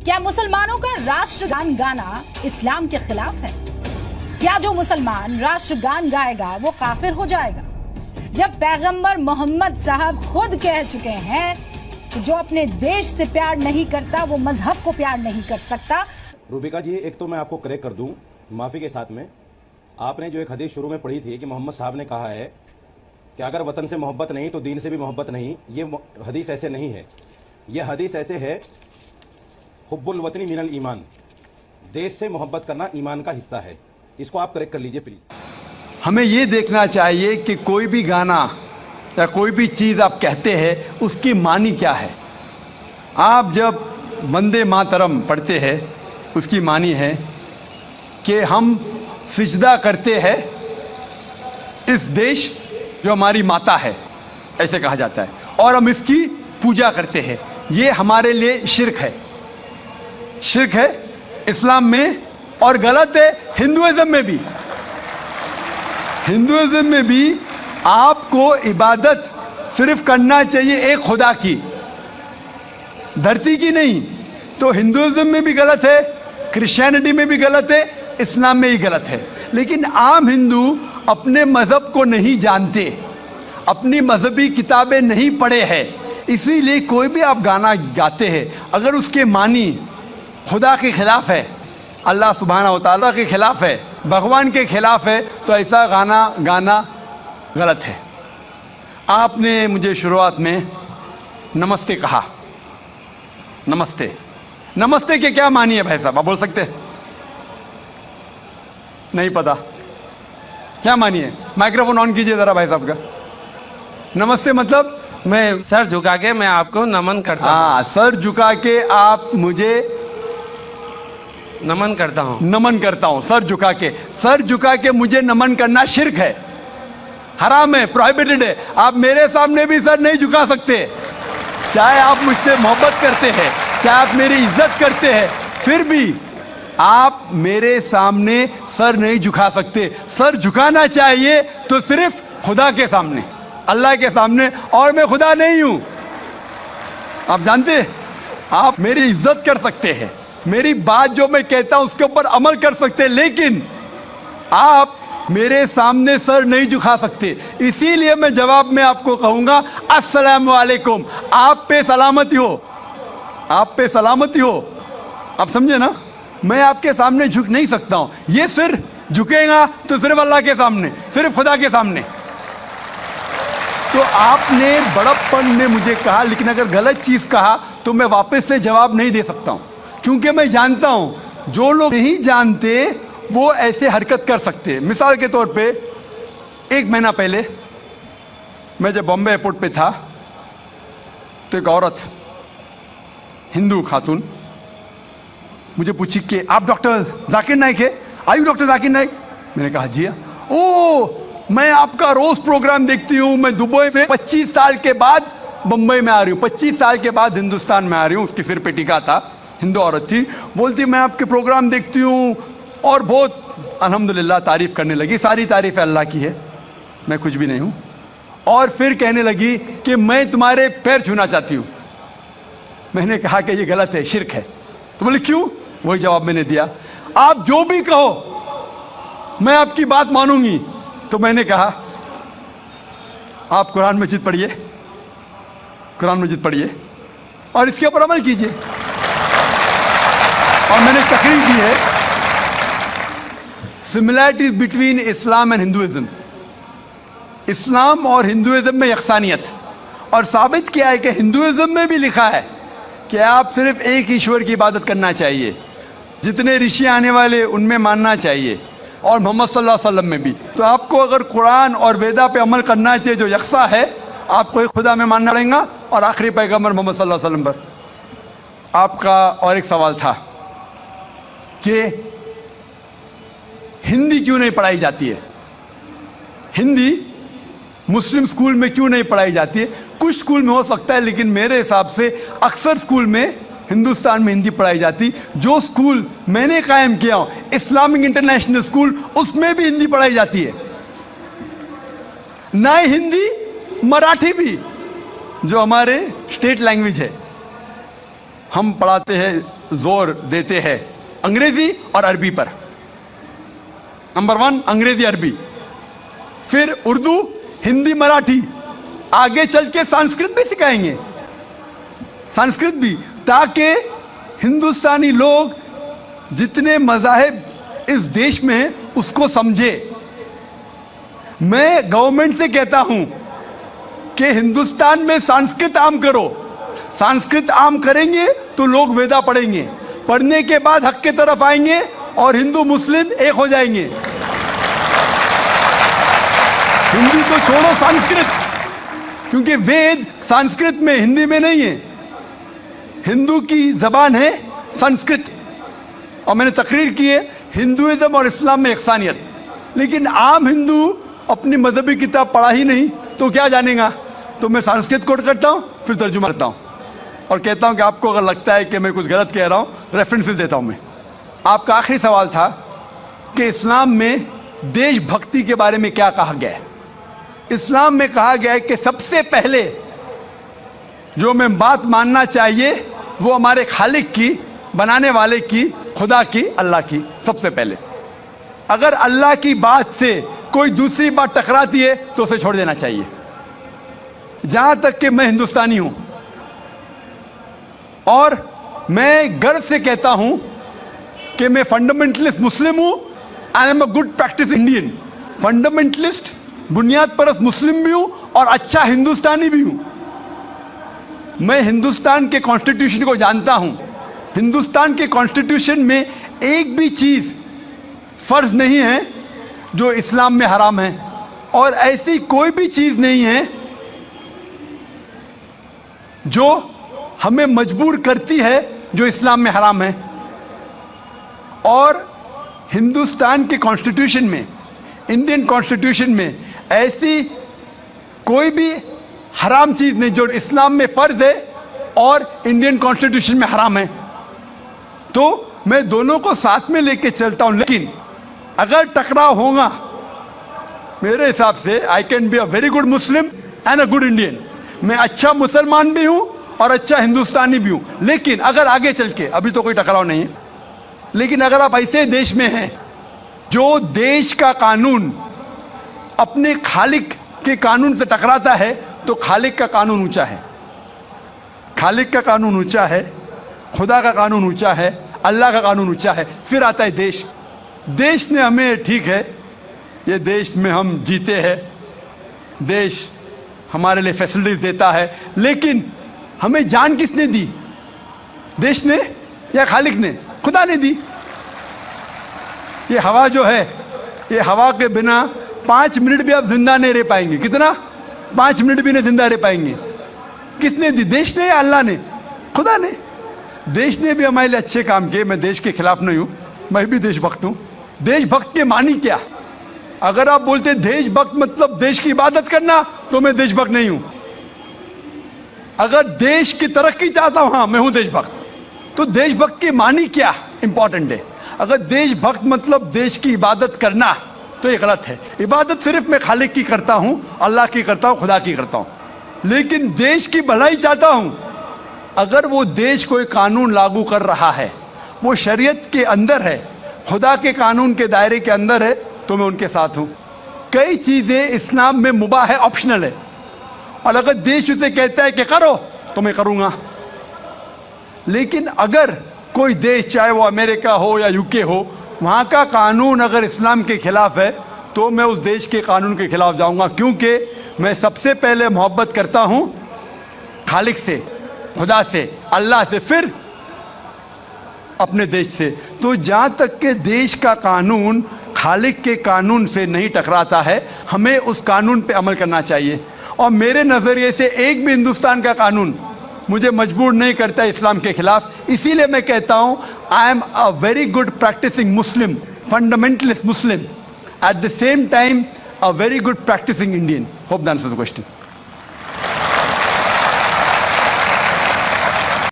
क्या मुसलमानों का राष्ट्रगान गाना इस्लाम के खिलाफ है? क्या जो मुसलमान राष्ट्रगान गाएगा वो काफिर हो जाएगा? जब पैगंबर मोहम्मद साहब खुद कह चुके हैं कि जो अपने देश से प्यार नहीं करता वो मजहब को प्यार नहीं कर सकता। रूबिका जी, एक तो मैं आपको करेक्ट कर दूं माफी के साथ में, आपने जो एक हदीस शुरू में पढ़ी थी कि मोहम्मद साहब ने कहा है कि अगर वतन से मोहब्बत नहीं तो दीन से भी मोहब्बत नहीं, ये हदीस ऐसे नहीं है। ये हदीस ऐसे है, हुब्बुल वतनी मिनल ईमान, देश से मोहब्बत करना ईमान का हिस्सा है। इसको आप करेक्ट कर लीजिए प्लीज। हमें ये देखना चाहिए कि कोई भी गाना या कोई भी चीज़ आप कहते हैं उसकी मानी क्या है। आप जब वंदे मातरम पढ़ते हैं उसकी मानी है कि हम सिजदा करते हैं इस देश जो हमारी माता है, ऐसे कहा जाता है, और हम इसकी पूजा करते हैं। ये हमारे लिए शिर्क है, शिर्क है इस्लाम में, और गलत है हिंदुइज्म में भी। हिंदुइज्म में भी आपको इबादत सिर्फ करना चाहिए एक खुदा की, धरती की नहीं। तो हिंदुइज्म में भी गलत है, क्रिश्चियनिटी में भी गलत है, इस्लाम में ही गलत है। लेकिन आम हिंदू अपने मज़हब को नहीं जानते, अपनी मजहबी किताबें नहीं पढ़े हैं, इसीलिए कोई भी आप गाना गाते हैं अगर उसके मानी खुदा के खिलाफ है, अल्लाह सुब्हाना व तआला के खिलाफ है, भगवान के खिलाफ है, तो ऐसा गाना गाना गलत है। आपने मुझे शुरुआत में नमस्ते कहा, नमस्ते, नमस्ते के क्या मानी है भाई साहब, आप बोल सकते हैं? नहीं पता क्या मानी है? माइक्रोफोन ऑन कीजिए जरा भाई साहब का। नमस्ते मतलब मैं सर झुका के मैं आपको नमन करता हूँ। हाँ, सर झुका के आप मुझे नमन करता हूँ, नमन करता हूँ। सर झुका के, सर झुका के मुझे नमन करना शिर्क है, हराम है, प्रोहिबिटेड है। आप मेरे सामने भी सर नहीं झुका सकते, चाहे आप मुझसे मोहब्बत करते हैं, चाहे आप मेरी इज्जत करते हैं, फिर भी आप मेरे सामने सर नहीं झुका सकते। सर झुकाना चाहिए तो सिर्फ खुदा के सामने, अल्लाह के सामने, और मैं खुदा नहीं हूं। आप जानते, आप मेरी इज्जत कर सकते हैं, मेरी बात जो मैं कहता हूं उसके ऊपर अमल कर सकते हैं, लेकिन आप मेरे सामने सर नहीं झुका सकते। इसीलिए मैं जवाब में आपको कहूंगा अस्सलाम वालेकुम, आप पे सलामती हो, आप पे सलामती हो। आप समझे ना? मैं आपके सामने झुक नहीं सकता हूं। ये सिर झुकेगा तो सिर्फ अल्लाह के सामने, सिर्फ खुदा के सामने। तो आपने बड़प्पन में मुझे कहा, लेकिन अगर गलत चीज कहा तो मैं वापस से जवाब नहीं दे सकता हूं, क्योंकि मैं जानता हूं जो लोग नहीं जानते वो ऐसे हरकत कर सकते हैं। मिसाल के तौर पे, 1 महीना पहले मैं जब बॉम्बे एयरपोर्ट पे था तो एक औरत, हिंदू खातून, मुझे पूछी कि आप डॉक्टर जाकिर नाइक है? आयु डॉक्टर जाकिर नाइक? मैंने कहा जी हाँ। ओ, मैं आपका रोज प्रोग्राम देखती हूँ, मैं दुबई से 25 साल के बाद बम्बई में आ रही हूँ, 25 साल के बाद हिंदुस्तान में आ रही हूँ। उसकी सिर पे टीका था, हिंदू औरत थी, बोलती मैं आपके प्रोग्राम देखती हूँ और बहुत अल्हम्दुलिल्लाह तारीफ करने लगी। सारी तारीफ अल्लाह की है, मैं कुछ भी नहीं हूँ। और फिर कहने लगी कि मैं तुम्हारे पैर छूना चाहती हूँ। मैंने कहा कि ये गलत है, शिर्क है। तो बोले क्यों? वही जवाब मैंने दिया, आप जो भी कहो मैं आपकी बात मानूंगी। तो मैंने कहा आप कुरान मजीद पढ़िए, कुरान मजीद पढ़िए और इसके ऊपर अमल कीजिए। और मैंने तकरीर की है similarities between Islam and Hinduism, इस्लाम और हिंदुइज्म में यकसानियत, और साबित किया है कि हिंदुइज्म में भी लिखा है कि आप सिर्फ एक ईश्वर की इबादत करना चाहिए, जितने ऋषि आने वाले उनमें मानना चाहिए, और मोहम्मद सल्लल्लाहु अलैहि वसल्लम में भी। तो आपको अगर कुरान और वेदा पे अमल करना चाहिए जो यकसा है, आपको एक खुदा में मानना पड़ेगा और आखिरी पैगंबर मोहम्मद सल्लल्लाहु अलैहि वसल्लम पर। आपका और एक सवाल था कि हिंदी क्यों नहीं पढ़ाई जाती है, हिंदी मुस्लिम स्कूल में क्यों नहीं पढ़ाई जाती है? कुछ स्कूल में हो सकता है, लेकिन मेरे हिसाब से अक्सर स्कूल में हिंदुस्तान में हिंदी पढ़ाई जाती। जो स्कूल मैंने कायम किया हूं, इस्लामिक इंटरनेशनल स्कूल, उसमें भी हिंदी पढ़ाई जाती है। ना हिंदी, मराठी भी, जो हमारे स्टेट लैंग्वेज है, हम पढ़ाते हैं, जोर देते हैं अंग्रेजी और अरबी पर। नंबर 1 अंग्रेजी अरबी, फिर उर्दू, हिंदी, मराठी, आगे चल के संस्कृत भी सिखाएंगे, संस्कृत भी, ताकि हिंदुस्तानी लोग जितने मज़ाहिब इस देश में हैं उसको समझे। मैं गवर्नमेंट से कहता हूं कि हिंदुस्तान में संस्कृत आम करो। संस्कृत आम करेंगे तो लोग वेदा पढ़ेंगे, पढ़ने के बाद हक के तरफ आएंगे और हिंदू मुस्लिम एक हो जाएंगे। हिंदी तो छोड़ो, संस्कृत, क्योंकि वेद संस्कृत में, हिंदी में नहीं है। हिंदू की जबान है संस्कृत, और मैंने तकरीर की है हिंदुइज्म और इस्लाम में यकसानियत। लेकिन आम हिंदू अपनी मजहबी किताब पढ़ा ही नहीं तो क्या जानेगा। तो मैं संस्कृत कोट करता हूं, फिर तर्जुमा करता हूं और कहता हूं कि आपको अगर लगता है कि मैं कुछ गलत कह रहा हूं, रेफरेंसेस देता हूं मैं। आपका आखिरी सवाल था कि इस्लाम में देशभक्ति के बारे में क्या कहा गया है। इस्लाम में कहा गया है कि सबसे पहले जो मैं बात मानना चाहिए वो हमारे खालिक की, बनाने वाले की, खुदा की, अल्लाह की, सबसे पहले। अगर अल्लाह की बात से कोई दूसरी बात टकराती है तो उसे छोड़ देना चाहिए। जहां तक कि मैं हिंदुस्तानी हूं और मैं गर्व से कहता हूं कि मैं फंडामेंटलिस्ट मुस्लिम हूं, I am a good practice Indian. Fundamentalist, बुनियाद परस्त मुस्लिम भी हूं और अच्छा हिंदुस्तानी भी हूं। मैं हिंदुस्तान के कॉन्स्टिट्यूशन को जानता हूं। हिंदुस्तान के कॉन्स्टिट्यूशन में एक भी चीज फर्ज नहीं है जो इस्लाम में हराम है, और ऐसी कोई भी चीज नहीं है जो हमें मजबूर करती है जो इस्लाम में हराम है। और हिंदुस्तान के कॉन्स्टिट्यूशन में, इंडियन कॉन्स्टिट्यूशन में ऐसी कोई भी हराम चीज नहीं जो इस्लाम में फर्ज है और इंडियन कॉन्स्टिट्यूशन में हराम है। तो मैं दोनों को साथ में लेके चलता हूं। लेकिन अगर टकराव होगा, मेरे हिसाब से I can be a very good Muslim and a good Indian. मैं अच्छा मुसलमान भी हूं और अच्छा हिंदुस्तानी भी हूं। लेकिन अगर आगे चल के, अभी तो कोई टकराव नहीं है, लेकिन अगर आप ऐसे देश में हैं जो देश का कानून अपने खालिक के कानून से टकराता है, तो खालिक का कानून ऊंचा है, खालिक का कानून ऊंचा है, खुदा का कानून ऊंचा है, अल्लाह का कानून ऊंचा है। फिर आता है देश। देश ने हमें, ठीक है, ये देश में हम जीते हैं, देश हमारे लिए फैसिलिटीज देता है, लेकिन हमें जान किसने दी? देश ने या खालिक ने? खुदा ने दी। ये हवा जो है, ये हवा के बिना 5 मिनट भी आप जिंदा नहीं रह पाएंगे। कितना? 5 मिनट भी नहीं जिंदा रह पाएंगे। किसने दी? देश ने या अल्लाह ने? खुदा ने। देश ने भी हमारे लिए अच्छे काम किए। मैं देश के खिलाफ नहीं हूं, मैं भी देशभक्त हूं। देशभक्त के मानी क्या? अगर आप बोलते देशभक्त मतलब देश की इबादत करना, तो मैं देशभक्त नहीं हूं। अगर देश की तरक्की चाहता हूं, हाँ मैं हूं देशभक्त। तो देशभक्त के मानी क्या इंपॉर्टेंट है। अगर देशभक्त मतलब देश की इबादत करना, तो ये गलत है। इबादत सिर्फ मैं खालिक की करता हूं, अल्लाह की करता हूं, खुदा की करता हूं। लेकिन देश की भलाई चाहता हूं। अगर वो देश कोई कानून लागू कर रहा है, वो शरीयत के अंदर है, खुदा के कानून के दायरे के अंदर है, तो मैं उनके साथ हूं। कई चीजें इस्लाम में मुबाह है, ऑप्शनल है, और अगर देश उसे कहता है कि करो, तो मैं करूंगा। लेकिन अगर कोई देश, चाहे वो अमेरिका हो या यूके हो, वहां का कानून अगर इस्लाम के खिलाफ है, तो मैं उस देश के कानून के खिलाफ जाऊंगा, क्योंकि मैं सबसे पहले मोहब्बत करता हूं खालिक से, खुदा से, अल्लाह से, फिर अपने देश से। तो जहां तक के देश का कानून खालिक के कानून से नहीं टकराता है, हमें उस कानून पे अमल करना चाहिए। और मेरे नज़रिए से एक भी हिंदुस्तान का कानून मुझे मजबूर नहीं करता इस्लाम के खिलाफ। इसीलिए मैं कहता हूं, I am a very good practising Muslim, fundamentalist Muslim, at the same time a very good practising Indian. Hope that answers the question.